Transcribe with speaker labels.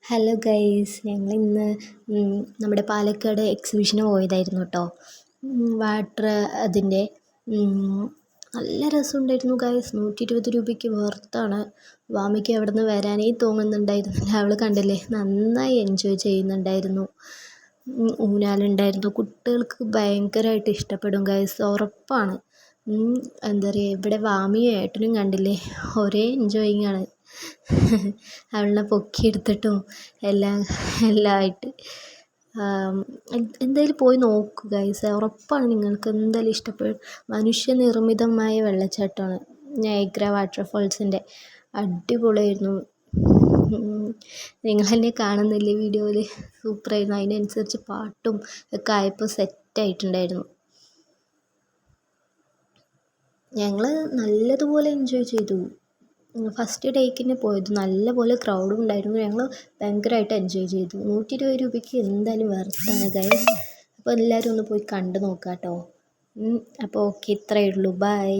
Speaker 1: Hello guys, ഞങ്ങളിന്ന് നമ്മുടെ പാലക്കാട് എക്സിബിഷന് പോയതായിരുന്നു കേട്ടോ. വാട്ടർ അതിൻ്റെ നല്ല രസമുണ്ടായിരുന്നു ഗൈസ്. 120 രൂപയ്ക്ക് വർത്താണ്. വാമിക്ക് അവിടെ നിന്ന് വരാനേ തോന്നുന്നുണ്ടായിരുന്നില്ല. അവൾ കണ്ടില്ലേ, നന്നായി എൻജോയ് ചെയ്യുന്നുണ്ടായിരുന്നു. ഊഞ്ഞാലുണ്ടായിരുന്നു. കുട്ടികൾക്ക് ഭയങ്കരമായിട്ട് ഇഷ്ടപ്പെടും ഗൈസ്, ഉറപ്പാണ്. എന്താ പറയുക, ഇവിടെ വാമിയും ഏട്ടനും കണ്ടില്ലേ, ഒരേ എൻജോയിങ് ആണ്. അവളെ പൊക്കിയെടുത്തിട്ടും എല്ലാം ആയിട്ട്. എന്തായാലും പോയി നോക്കൂ ഗൈസ്, ഉറപ്പാണ് നിങ്ങൾക്ക് എന്തായാലും ഇഷ്ടപ്പെടും. മനുഷ്യനിർമ്മിതമായ വെള്ളച്ചാട്ടമാണ് നയഗ്ര വാട്ടർഫാൾസിൻ്റെ. അടിപൊളിയായിരുന്നു. നിങ്ങൾ തന്നെ കാണുന്നില്ലേ വീഡിയോയിൽ, സൂപ്പറായിരുന്നു. അതിനനുസരിച്ച് പാട്ടും ഒക്കെ ആയപ്പോൾ സെറ്റായിട്ടുണ്ടായിരുന്നു. ഞങ്ങൾ നല്ലതുപോലെ എൻജോയ് ചെയ്തു. ഫസ്റ്റ് ഡേക്ക് തന്നെ പോയത്, നല്ലപോലെ ക്രൗഡും ഉണ്ടായിരുന്നു. ഞങ്ങൾ ഭയങ്കരമായിട്ട് എൻജോയ് ചെയ്തു. 120 രൂപയ്ക്ക് എന്തായാലും വെർത്താണ് ഗൈസ്. അപ്പോൾ എല്ലാവരും ഒന്ന് പോയി കണ്ടു നോക്കാം കേട്ടോ. അപ്പോൾ ഓക്കെ, ഇത്രയേ ഉള്ളൂ. ബൈ.